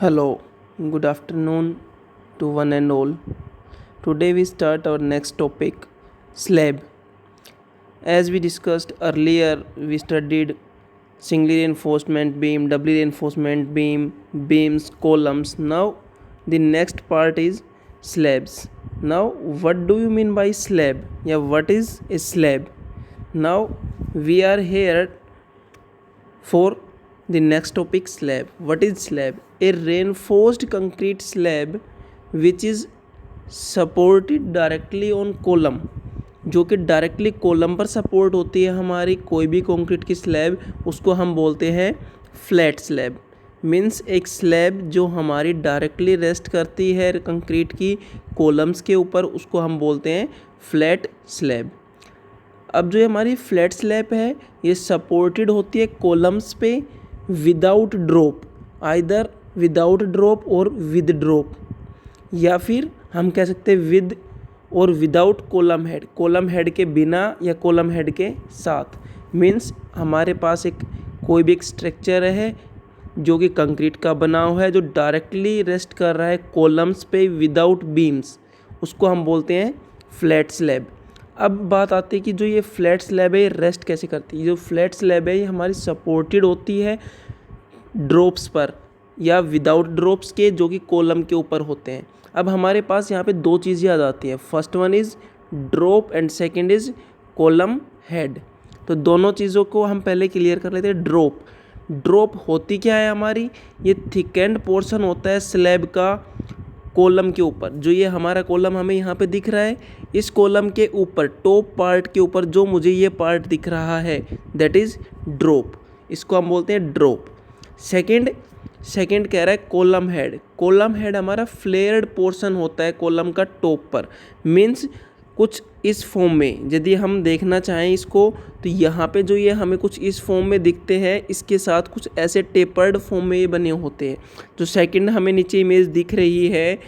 Hello, good afternoon to one and all. Today we start our next topic, slab. As we discussed earlier, we studied single reinforcement beam, double reinforcement beam, beams, columns. Now the next part is slabs. Now what do you mean by slab? Yeah, what is a slab? Now we are here for the next topic, slab. What is slab? A reinforced concrete slab which is supported directly on column, जो कि directly column पर support होती है हमारी कोई भी concrete की slab, उसको हम बोलते हैं फ्लैट स्लैब। मीन्स एक स्लैब जो हमारी डायरेक्टली रेस्ट करती है कंक्रीट की कॉलम्स के ऊपर, उसको हम बोलते हैं फ्लैट स्लैब। अब जो हमारी फ्लैट स्लैब है ये सपोर्टेड होती है कॉलम्स पे without drop, either without drop और विद ड्रॉप, या फिर हम कह सकते हैं विद और विदाउट कॉलम हेड के बिना या कॉलम हेड के साथ। मीन्स हमारे पास कोई भी एक स्ट्रक्चर है जो कि कंक्रीट का बना हुआ है, जो डायरेक्टली रेस्ट कर रहा है कॉलम्स पे विदाउट बीम्स, उसको हम बोलते हैं फ्लैट स्लैब। अब बात आती है कि जो ये फ्लैट स्लैब है ये रेस्ट कैसे करती है। जो फ्लैट स्लैब है ये हमारी सपोर्टेड होती है ड्रॉप्स पर या विदाउट ड्रॉप्स के, जो कि कॉलम के ऊपर होते हैं। अब हमारे पास यहाँ पे दो चीज़ें आ जाती हैं, first one is drop and second is column head. तो दोनों चीज़ों को हम पहले क्लियर कर लेते हैं। ड्रॉप होती क्या है हमारी, ये थिकेंड पोर्शन होता है स्लैब का कॉलम के ऊपर। जो ये हमारा कॉलम हमें यहाँ पे दिख रहा है, इस कॉलम के ऊपर टॉप पार्ट के ऊपर जो मुझे ये पार्ट दिख रहा है दैट इज़ ड्रॉप, इसको हम बोलते हैं ड्रॉप। सेकंड कह रहा है कॉलम हेड हमारा फ्लेयर्ड पोर्शन होता है कॉलम का टॉप पर। मीन्स कुछ इस फॉर्म में यदि हम देखना चाहें इसको, तो यहाँ पे जो ये हमें कुछ इस फॉर्म में दिखते हैं, इसके साथ कुछ ऐसे टेपर्ड फॉर्म में ये बने होते हैं। जो सेकंड हमें नीचे इमेज दिख रही है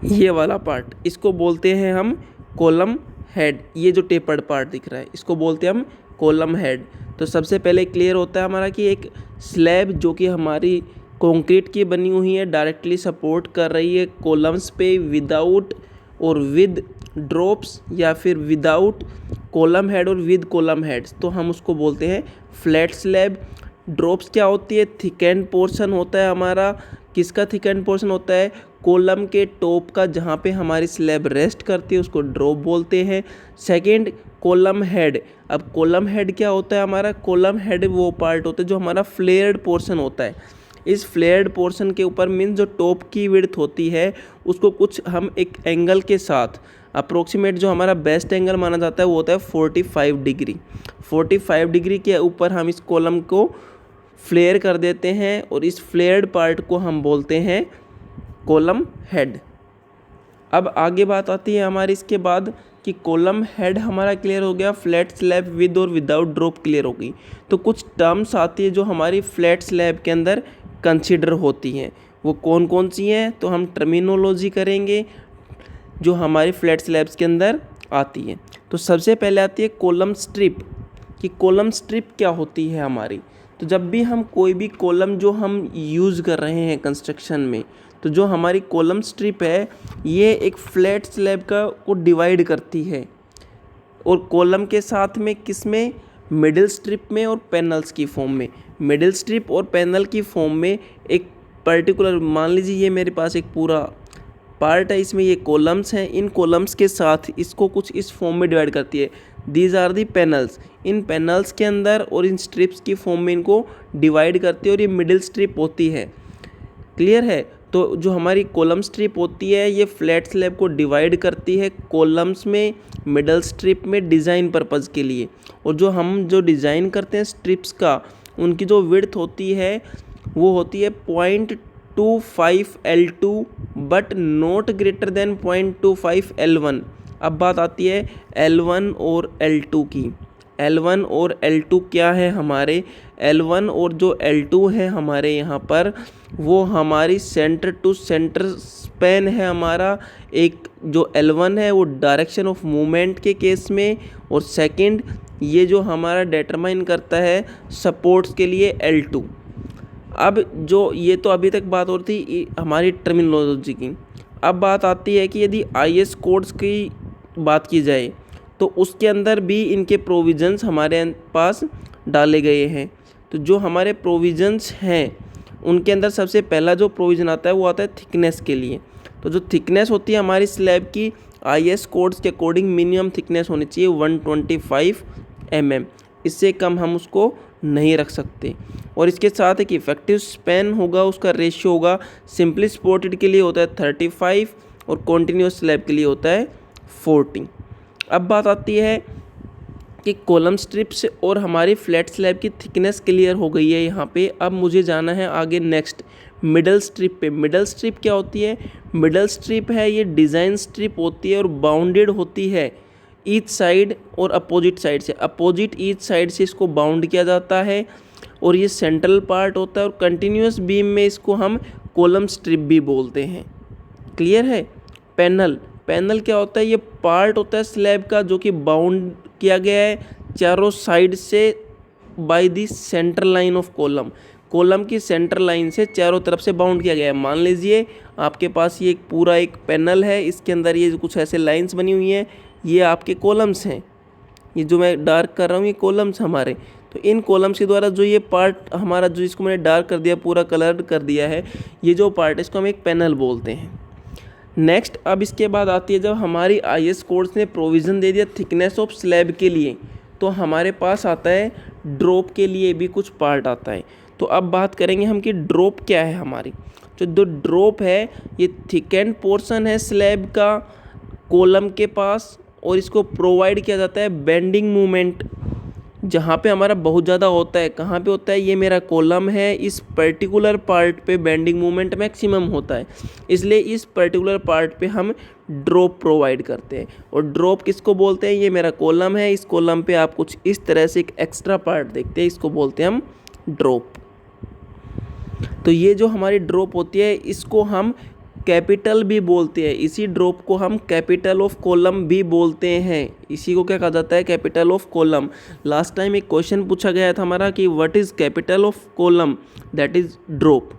ये वाला पार्ट, इसको बोलते हैं हम कॉलम हेड। ये जो टेपर्ड पार्ट दिख रहा है इसको बोलते हैं हम कॉलम हेड। तो सबसे पहले क्लियर होता है हमारा कि एक स्लैब जो कि हमारी कंक्रीट की बनी हुई है, डायरेक्टली सपोर्ट कर रही है कॉलम्स पे विदाउट और विद ड्रॉप्स, या फिर विदाउट कॉलम हेड और विद कॉलम हेड्स, तो हम उसको बोलते हैं फ्लैट स्लैब। ड्रॉप्स क्या होती है, थिकेंड पोर्शन होता है हमारा। किसका थिकेंड पोर्शन होता है, कॉलम के टॉप का, जहाँ पे हमारी स्लैब रेस्ट करती है उसको ड्रॉप बोलते हैं। Second column head. अब कॉलम हेड क्या होता है हमारा, कॉलम हेड वो पार्ट होता है जो हमारा फ्लेयर्ड पोर्शन होता है। इस फ्लेयर्ड पोर्शन के ऊपर मीन्स जो टॉप की विड्थ होती है उसको कुछ हम एक एंगल के साथ, अप्रोक्सीमेट जो हमारा बेस्ट एंगल माना जाता है वो होता है 45 डिग्री। 45 डिग्री के ऊपर हम इस कॉलम को फ्लेयर कर देते हैं और इस फ्लेयर्ड पार्ट को हम बोलते हैं कॉलम हेड। अब आगे बात आती है हमारी इसके बाद कि कॉलम हेड हमारा क्लियर हो गया, फ्लैट स्लैब विद और विदाउट ड्रॉप क्लियर हो गई। तो कुछ टर्म्स आती है जो हमारी फ्लैट स्लैब के अंदर कंसिडर होती हैं, वो कौन कौन सी हैं, तो हम टर्मिनोलॉजी करेंगे जो हमारी फ्लैट स्लैब्स के अंदर आती है। तो सबसे पहले आती है कॉलम स्ट्रिप, कि कॉलम स्ट्रिप क्या होती है हमारी। तो जब भी हम कोई भी कॉलम जो हम यूज़ कर रहे हैं कंस्ट्रक्शन में, तो जो हमारी कॉलम स्ट्रिप है ये एक फ्लैट स्लैब को डिवाइड करती है, और कॉलम के साथ में किस में, मिडिल स्ट्रिप में और पैनल्स की फॉर्म में। मिडिल स्ट्रिप और पैनल की फॉर्म में एक पर्टिकुलर, मान लीजिए ये मेरे पास एक पूरा पार्ट है, इसमें ये कॉलम्स हैं, इन कॉलम्स के साथ इसको कुछ इस फॉर्म में डिवाइड करती है। These are the panels. इन पैनल्स के अंदर और इन स्ट्रिप्स की फॉर्म में इनको डिवाइड करती है, और ये मिडिल स्ट्रिप होती है। क्लियर है। तो जो हमारी कॉलम स्ट्रिप होती है ये फ्लैट स्लैब को डिवाइड करती है कॉलम्स में, मिडल स्ट्रिप में, डिज़ाइन पर्पज़ के लिए। और जो हम डिज़ाइन करते हैं स्ट्रिप्स का, उनकी जो विड्थ होती है वो होती है 0.25 L2 but not greater than 0.25 L1। अब बात आती है L1 और L2 की। L1 और L2 क्या है हमारे, L1 और जो L2 है हमारे यहाँ पर, वो हमारी सेंटर टू सेंटर स्पैन है हमारा। एक जो L1 है वो डायरेक्शन ऑफ मूवमेंट के केस में, और सेकंड ये जो हमारा डिटरमाइन करता है सपोर्ट्स के लिए L2। अब जो ये तो अभी तक बात हो रही थी हमारी टर्मिनोलॉजी की। अब बात आती है कि यदि IS कोड्स की बात की जाए तो उसके अंदर भी इनके प्रोविज़न्स हमारे पास डाले गए हैं। तो जो हमारे प्रोविज़न्स हैं उनके अंदर सबसे पहला जो प्रोविज़न आता है वो आता है थिकनेस के लिए। तो जो थिकनेस होती है हमारी स्लैब की IS कोड्स के अकॉर्डिंग मिनिमम थिकनेस होनी चाहिए 125 mm, इससे कम हम उसको नहीं रख सकते। और इसके साथ एक इफेक्टिव स्पैन होगा, उसका रेशियो होगा, सिंपली सपोर्टेड के लिए होता है 35 और कॉन्टिन्यूस स्लैब के लिए होता है 40। अब बात आती है कि कॉलम स्ट्रिप्स और हमारी फ्लैट स्लैब की थिकनेस क्लियर हो गई है यहाँ पे। अब मुझे जाना है आगे नेक्स्ट मिडल स्ट्रिप पे। मिडल स्ट्रिप क्या होती है? मिडल स्ट्रिप है ये डिज़ाइन स्ट्रिप होती है और बाउंडेड होती है ईच साइड और अपोजिट साइड से। अपोजिट ईच साइड से इसको बाउंड किया जाता है और ये सेंट्रल पार्ट होता है और कंटिन्यूस बीम में इसको हम कॉलम स्ट्रिप भी बोलते हैं। क्लियर है? पैनल, पैनल क्या होता है? ये पार्ट होता है स्लैब का जो कि बाउंड किया गया है चारों साइड से by the centre line of column. Column की सेंटर लाइन से चारों तरफ से बाउंड किया गया है। मान लीजिए आपके पास ये पूरा एक पैनल है, इसके अंदर ये कुछ ऐसे लाइंस बनी हुई हैं, ये आपके कॉलम्स हैं। ये जो मैं डार्क कर रहा हूँ ये कॉलम्स हमारे। तो इन कॉलम्स के द्वारा जो ये पार्ट हमारा जो इसको मैंने डार्क कर दिया, पूरा कलर कर दिया है, ये जो पार्ट है इसको हम एक पैनल बोलते हैं। नेक्स्ट अब इसके बाद आती है जब हमारी IS कोड्स ने प्रोविज़न दे दिया थिकनेस ऑफ स्लैब के लिए, तो हमारे पास आता है ड्रॉप के लिए भी कुछ पार्ट आता है। तो अब बात करेंगे हम कि ड्रॉप क्या है हमारी। जो ड्रॉप है ये थिकेंड पोर्शन है स्लैब का कॉलम के पास और इसको प्रोवाइड किया जाता है बेंडिंग मूवमेंट जहाँ पे हमारा बहुत ज़्यादा होता है। कहाँ पे होता है? ये मेरा कॉलम है, इस पर्टिकुलर पार्ट पे बेंडिंग मूवमेंट मैक्सिमम होता है, इसलिए इस पर्टिकुलर पार्ट पे हम ड्रॉप प्रोवाइड करते हैं। और ड्रॉप किसको बोलते हैं? ये मेरा कॉलम है, इस कॉलम पे आप कुछ इस तरह से एक एक्स्ट्रा पार्ट देखते हैं, इसको बोलते हैं हम ड्रॉप। तो ये जो हमारी ड्रॉप होती है इसको हम कैपिटल भी बोलते हैं। इसी ड्रॉप को हम कैपिटल ऑफ कॉलम भी बोलते हैं। इसी को क्या कहा जाता है? Capital of column. Last time एक क्वेश्चन पूछा गया था हमारा कि what is capital of column, that is drop.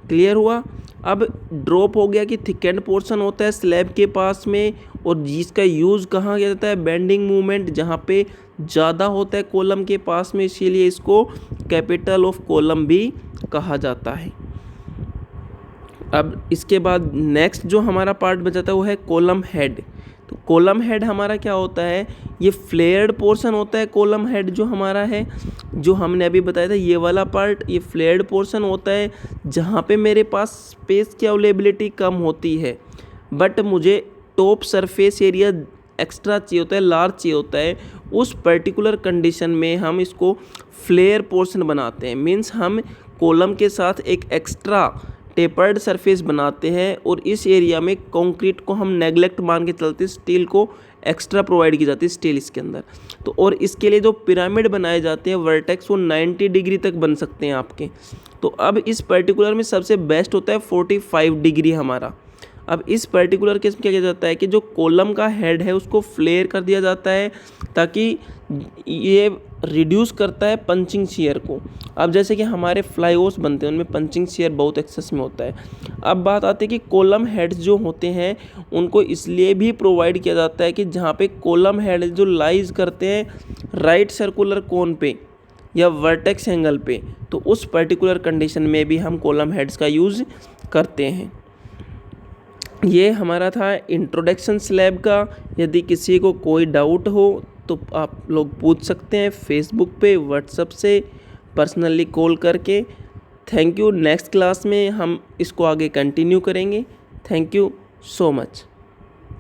Clear हुआ? अब ड्रॉप हो गया कि थिकेंड पोर्शन होता है स्लैब के पास में और जिसका यूज़ कहाँ किया जाता है? बेंडिंग मूवमेंट जहाँ पे ज़्यादा होता है कॉलम के पास में, इसीलिए इसको कैपिटल ऑफ कॉलम भी कहा जाता है। अब इसके बाद नेक्स्ट जो हमारा पार्ट बचाता है वो है कॉलम हेड। तो कॉलम हेड हमारा क्या होता है? ये फ्लेयर्ड पोर्शन होता है कॉलम हेड जो हमारा है, जो हमने अभी बताया था ये वाला पार्ट, ये फ्लेयर्ड पोर्शन होता है जहाँ पे मेरे पास स्पेस की अवेलेबिलिटी कम होती है बट मुझे टॉप सरफेस एरिया एक्स्ट्रा चाहिए होता है, लार्ज चाहिए होता है। उस पर्टिकुलर कंडीशन में हम इसको फ्लेयर पोर्शन बनाते हैं। मीन्स हम कॉलम के साथ एक एक्स्ट्रा टेपर्ड सरफेस बनाते हैं और इस एरिया में कंक्रीट को हम नेगलेक्ट मान के चलते, स्टील को एक्स्ट्रा प्रोवाइड की जाती है स्टील इसके अंदर। तो और इसके लिए जो पिरामिड बनाए जाते हैं वर्टेक्स वो 90 डिग्री तक बन सकते हैं आपके। तो अब इस पर्टिकुलर में सबसे बेस्ट होता है 45 डिग्री हमारा। अब इस पर्टिकुलर केस में क्या किया जाता है कि जो कॉलम का हेड है उसको फ्लेयर कर दिया जाता है ताकि ये रिड्यूस करता है पंचिंग शियर को। अब जैसे कि हमारे फ्लाईओवर्स बनते हैं उनमें पंचिंग शियर बहुत एक्सेस में होता है। अब बात आती है कि कॉलम हेड्स जो होते हैं उनको इसलिए भी प्रोवाइड किया जाता है कि जहाँ पे कॉलम हेड जो लाइज करते हैं राइट सर्कुलर कोन पे या वर्टेक्स एंगल पे, तो उस पर्टिकुलर कंडीशन में भी हम कॉलम हेड्स का यूज़ करते हैं। ये हमारा था इंट्रोडक्शन स्लैब का। यदि किसी को कोई डाउट हो तो आप लोग पूछ सकते हैं फेसबुक पे, व्हाट्सएप से, पर्सनली कॉल करके। Thank you. नेक्स्ट क्लास में हम इसको आगे कंटिन्यू करेंगे। Thank you so much.